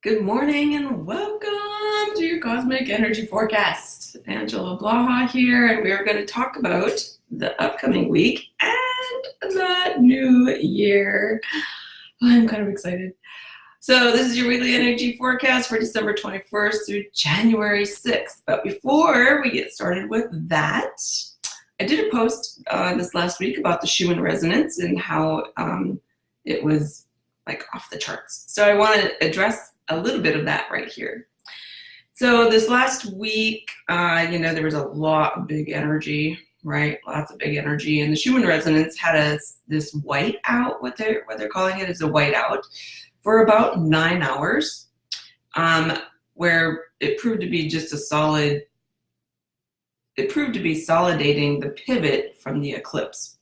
Good morning and welcome to your Cosmic Energy Forecast. Angela Blaha here, and we are going to talk about the upcoming week and the new year. I'm kind of excited. So this is your weekly energy forecast for December 21st through January 6th. But before we get started with that, I did a post this last week about the Schumann Resonance and how it was like off the charts. So I want to address a little bit of that right here. So this last week, there was a lot of big energy, right? Lots of big energy, and the Schumann Resonance had this white out. What they're calling it is a white out for about 9 hours, where it proved to be just a solid. It proved to be solidating the pivot from the eclipse.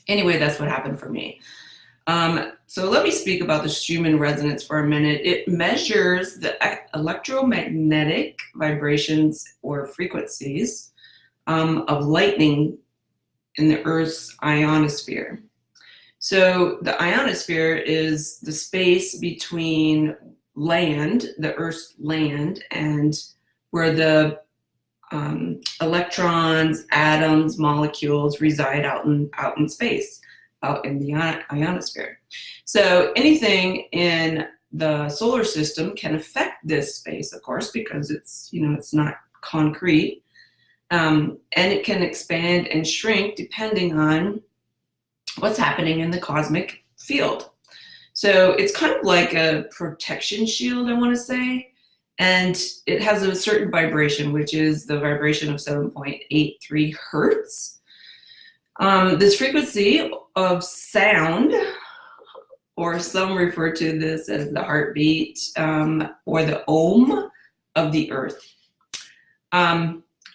Anyway, that's what happened for me. So let me speak about the Schumann resonance for a minute. It measures the electromagnetic vibrations or frequencies of lightning in the Earth's ionosphere. So the ionosphere is the space between land, the Earth's land, and where the electrons, atoms, molecules reside out in space, out in the ionosphere. So anything in the solar system can affect this space, of course, because it's not concrete, and it can expand and shrink depending on what's happening in the cosmic field. So it's kind of like a protection shield, I want to say, and it has a certain vibration, which is the vibration of 7.83 hertz. This frequency of sound, or some refer to this as the heartbeat or the ohm of the Earth.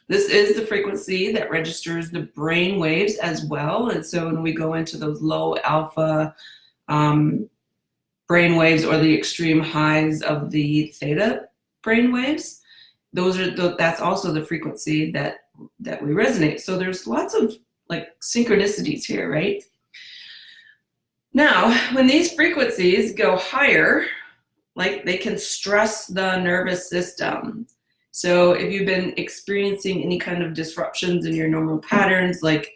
This is the frequency that registers the brain waves as well. And so when we go into those low alpha brain waves or the extreme highs of the theta brain waves, that's also the frequency that we resonate. So there's lots of like synchronicities here, right? Now, when these frequencies go higher, like they can stress the nervous system. So if you've been experiencing any kind of disruptions in your normal patterns, like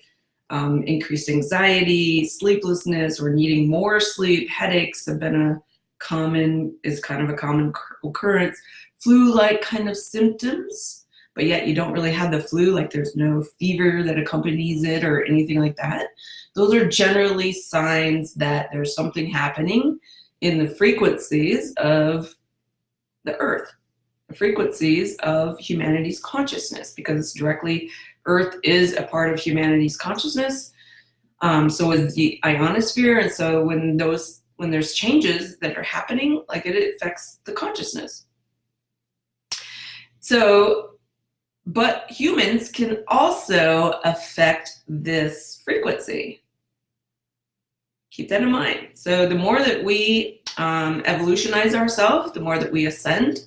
increased anxiety, sleeplessness, or needing more sleep, headaches have been a common occurrence, flu-like kind of symptoms, but yet you don't really have the flu, like there's no fever that accompanies it or anything like that. Those are generally signs that there's something happening in the frequencies of the Earth, the frequencies of humanity's consciousness, because Earth is a part of humanity's consciousness. So is the ionosphere, and so when there's changes that are happening, like it affects the consciousness. So, but humans can also affect this frequency. Keep that in mind. So the more that we evolutionize ourselves, the more that we ascend,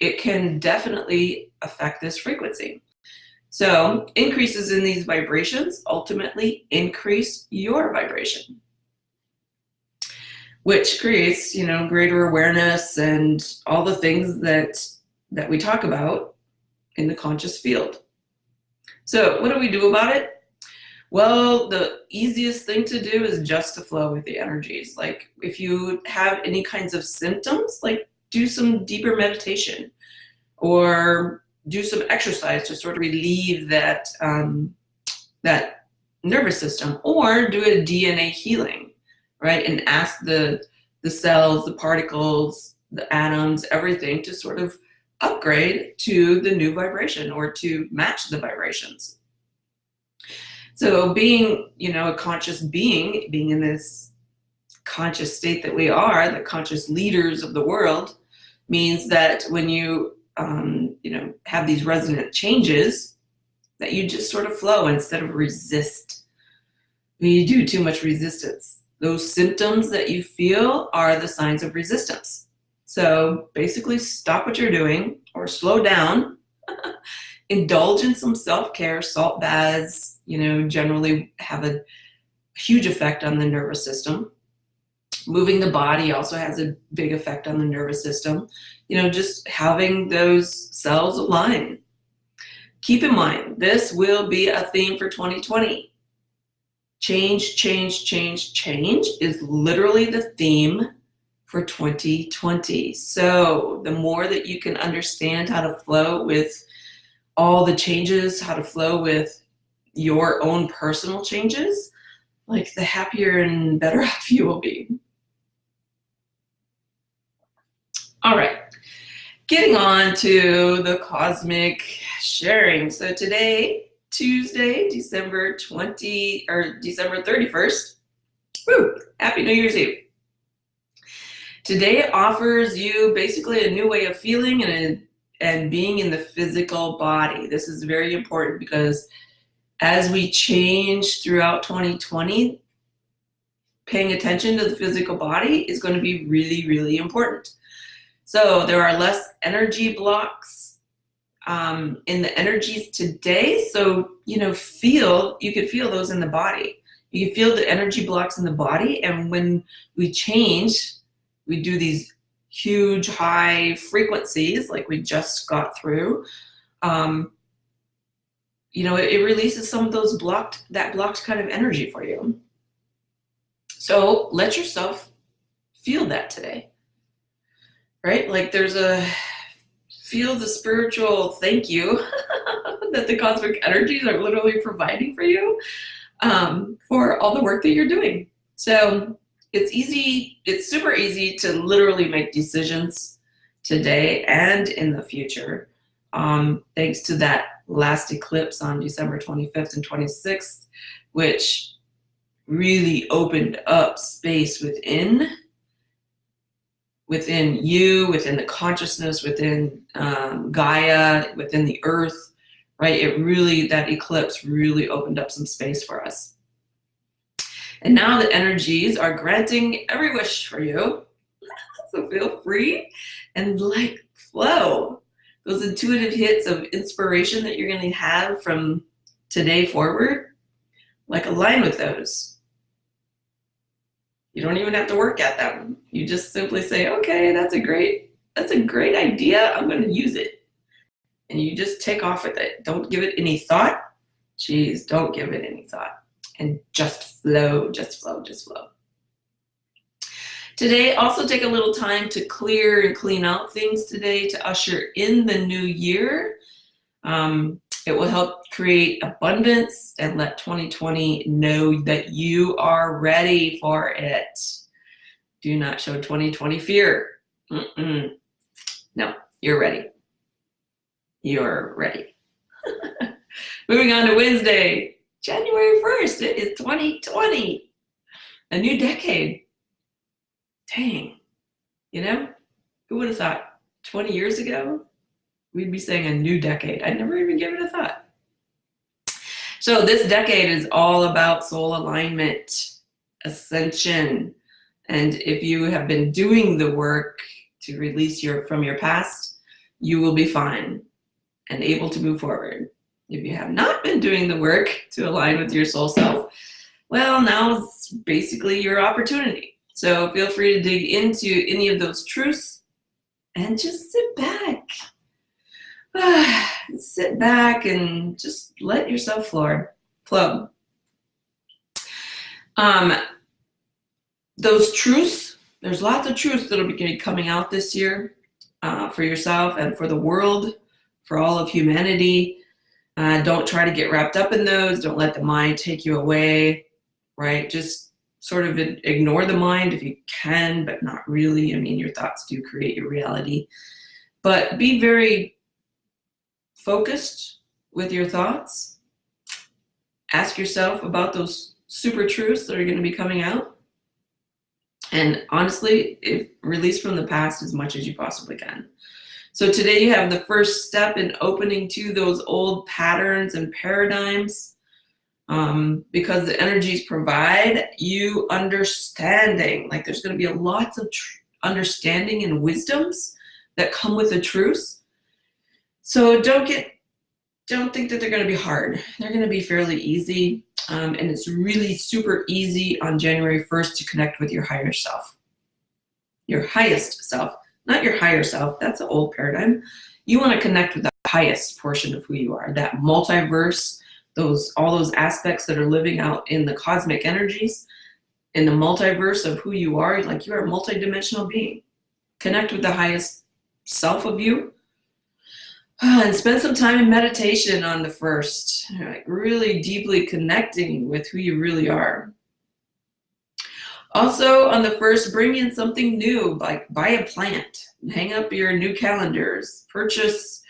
it can definitely affect this frequency. So increases in these vibrations ultimately increase your vibration, which creates, greater awareness and all the things that we talk about in the conscious field. So what do we do about it? Well, the easiest thing to do is just to flow with the energies. Like if you have any kinds of symptoms, like do some deeper meditation or do some exercise to sort of relieve that nervous system, or do a DNA healing, right? And ask the cells, the particles, the atoms, everything to sort of upgrade to the new vibration or to match the vibrations. So being, a conscious being in this conscious state that we are, the conscious leaders of the world, means that when you, have these resonant changes, that you just sort of flow instead of resist. When you do too much resistance, those symptoms that you feel are the signs of resistance. So basically stop what you're doing or slow down, indulge in some self-care. Salt baths, generally have a huge effect on the nervous system. Moving the body also has a big effect on the nervous system. Just having those cells align. Keep in mind, this will be a theme for 2020. Change, change, change, change is literally the theme for 2020. So the more that you can understand how to flow with all the changes, how to flow with your own personal changes, like the happier and better off you will be. All right, getting on to the cosmic sharing. So today, Tuesday, December 31st, woo, happy New Year's Eve. Today offers you basically a new way of feeling and being in the physical body. This is very important because as we change throughout 2020, paying attention to the physical body is going to be really, really important. So there are less energy blocks in the energies today. So, you could feel those in the body. You can feel the energy blocks in the body. And when we change, we do these huge high frequencies like we just got through. It releases some of those blocked kind of energy for you. So let yourself feel that today. Right? Like feel the spiritual thank you that the cosmic energies are literally providing for you for all the work that you're doing. So it's super easy to literally make decisions today and in the future. Thanks to that last eclipse on December 25th and 26th, which really opened up space within you, within the consciousness, within Gaia, within the earth, right? That eclipse really opened up some space for us. And now the energies are granting every wish for you. So feel free and flow. Those intuitive hits of inspiration that you're going to have from today forward, align with those. You don't even have to work at them. You just simply say, okay, that's a great idea. I'm going to use it. And you just take off with it. Don't give it any thought. Jeez, don't give it any thought. And just flow, just flow, just flow. Today, also take a little time to clear and clean out things today to usher in the new year. It will help create abundance and let 2020 know that you are ready for it. Do not show 2020 fear. No, you're ready. You're ready. Moving on to Wednesday, January 1st. It is 2020, a new decade. Dang, who would have thought 20 years ago? We'd be saying a new decade. I never even gave it a thought. So this decade is all about soul alignment, ascension. And if you have been doing the work to release from your past, you will be fine and able to move forward. If you have not been doing the work to align with your soul self, well, now's basically your opportunity. So feel free to dig into any of those truths and just sit back. Sit back and just let yourself flow. Those truths, there's lots of truths that'll be coming out this year for yourself and for the world, for all of humanity. Don't try to get wrapped up in those. Don't let the mind take you away, right? Just sort of ignore the mind if you can, but not really. I mean, your thoughts do create your reality. But be very focused with your thoughts. Ask yourself about those super truths that are going to be coming out. And honestly, release from the past as much as you possibly can. So today you have the first step in opening to those old patterns and paradigms, because the energies provide you understanding. Like there's going to be lots of understanding and wisdoms that come with the truths. So don't get don't think that they're going to be hard. They're going to be fairly easy. And it's really super easy on January 1st to connect with your higher self. Your highest self, not your higher self. That's an old paradigm. You want to connect with the highest portion of who you are, that multiverse, all those aspects that are living out in the cosmic energies, in the multiverse of who you are. Like, you are a multidimensional being. Connect with the highest self of you. And spend some time in meditation on the 1st, like really deeply connecting with who you really are. Also on the 1st, bring in something new, like buy a plant, hang up your new calendars, purchase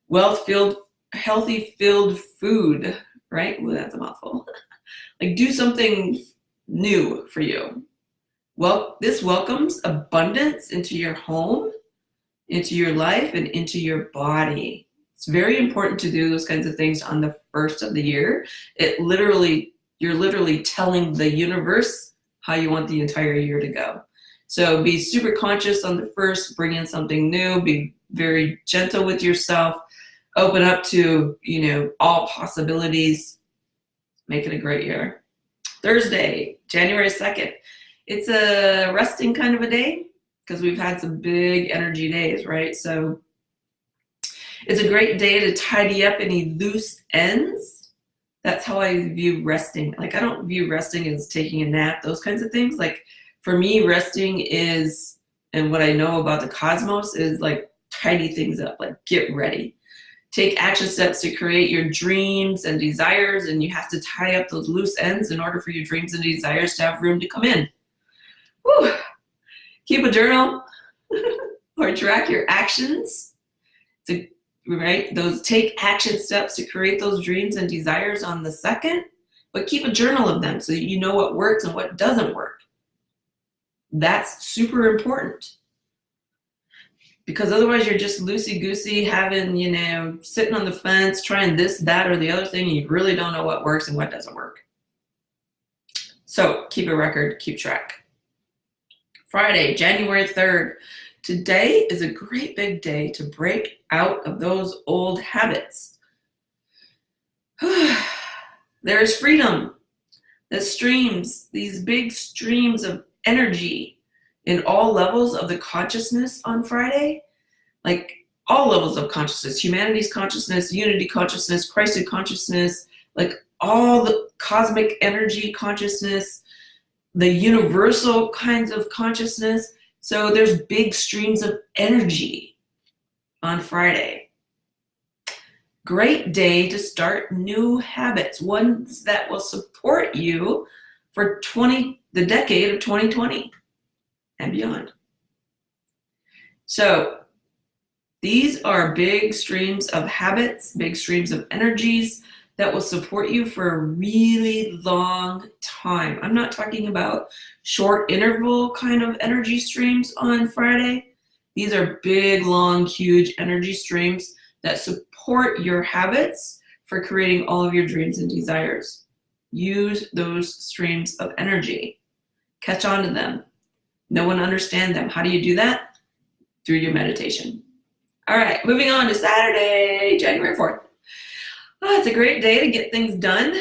wealth-filled, healthy-filled food, right? Ooh, that's a mouthful. Like, do something new for you. Well, this welcomes abundance into your home, into your life, and into your body. It's very important to do those kinds of things on the 1st of the year. You're literally telling the universe how you want the entire year to go. So be super conscious on the 1st, bring in something new, be very gentle with yourself, open up to, all possibilities, make it a great year. Thursday, January 2nd. It's a resting kind of a day because we've had some big energy days, right? So it's a great day to tidy up any loose ends. That's how I view resting. Like, I don't view resting as taking a nap, those kinds of things. Like, for me, resting is, and what I know about the cosmos is, like, tidy things up, like get ready. Take action steps to create your dreams and desires, and you have to tie up those loose ends in order for your dreams and desires to have room to come in. Whew. Keep a journal or track your actions take action steps to create those dreams and desires on the 2nd, but keep a journal of them so that you know what works and what doesn't work. That's super important, because otherwise you're just loosey-goosey, having, sitting on the fence, trying this, that, or the other thing, and you really don't know what works and what doesn't work. So keep a record, keep track. Friday, January 3rd. Today is a great big day to break out of those old habits. There is freedom. These big streams of energy in all levels of the consciousness on Friday, like all levels of consciousness, humanity's consciousness, unity consciousness, Christed consciousness, like all the cosmic energy consciousness, the universal kinds of consciousness. So there's big streams of energy on Friday. Great day to start new habits, ones that will support you for the decade of 2020 and beyond. So these are big streams of habits, big streams of energies that will support you for a really long time. I'm not talking about short interval kind of energy streams on Friday. These are big, long, huge energy streams that support your habits for creating all of your dreams and desires. Use those streams of energy. Catch on to them. Know and understand them. How do you do that? Through your meditation. All right, moving on to Saturday, January 4th. Oh, it's a great day to get things done.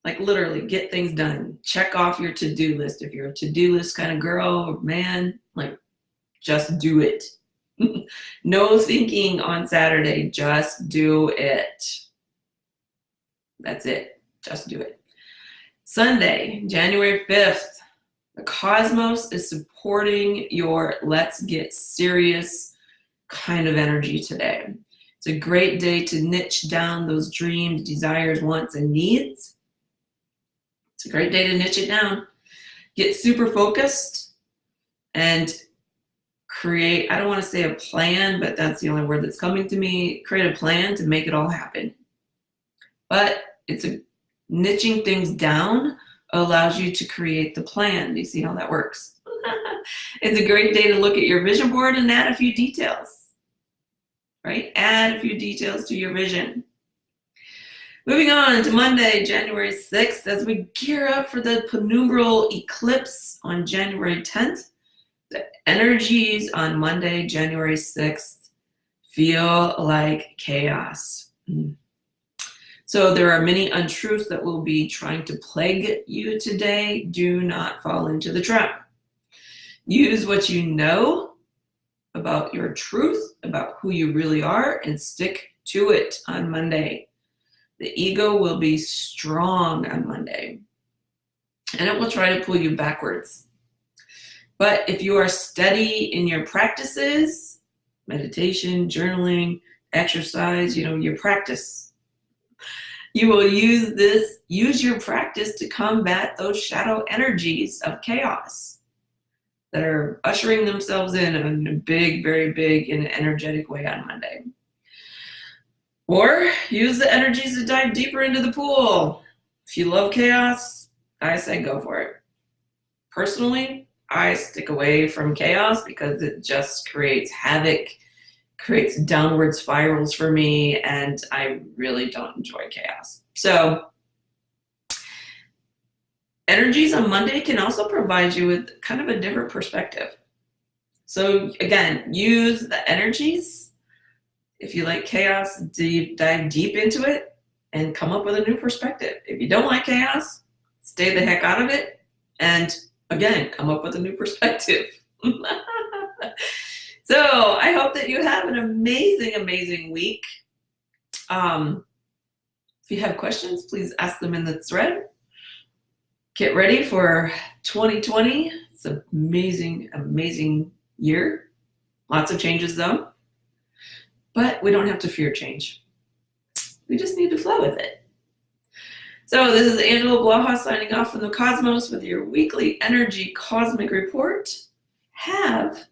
Like, literally get things done. Check off your to-do list. If you're a to-do list kind of girl or man, like, just do it. No thinking on Saturday, just do it. That's it, just do it. Sunday, January 5th, the cosmos is supporting your let's get serious kind of energy today. It's a great day to niche down those dreams, desires, wants, and needs. It's a great day to niche it down. Get super focused and create, I don't want to say a plan, but that's the only word that's coming to me. Create a plan to make it all happen. But niching things down allows you to create the plan. Do you see how that works? It's a great day to look at your vision board and add a few details. Right? Add a few details to your vision. Moving on to Monday, January 6th, as we gear up for the penumbral eclipse on January 10th, the energies on Monday, January 6th, feel like chaos. So there are many untruths that will be trying to plague you today. Do not fall into the trap. Use what you know about your truth, about who you really are, and stick to it on Monday. The ego will be strong on Monday, and it will try to pull you backwards. But if you are steady in your practices, meditation, journaling, exercise, your practice, you will use your practice to combat those shadow energies of chaos that are ushering themselves in a big, very big, and energetic way on Monday. Or use the energies to dive deeper into the pool. If you love chaos, I say go for it. Personally, I stick away from chaos because it just creates havoc, creates downward spirals for me, and I really don't enjoy chaos. So energies on Monday can also provide you with kind of a different perspective. So again, use the energies. If you like chaos, dive deep into it and come up with a new perspective. If you don't like chaos, stay the heck out of it and again, come up with a new perspective. So I hope that you have an amazing, amazing week. If you have questions, please ask them in the thread. Get ready for 2020. It's an amazing, amazing year. Lots of changes though. But we don't have to fear change. We just need to flow with it. So this is Angela Blaha signing off from the cosmos with your weekly energy cosmic report. Have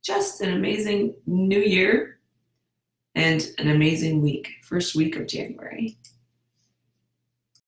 just an amazing new year and an amazing week, first week of January.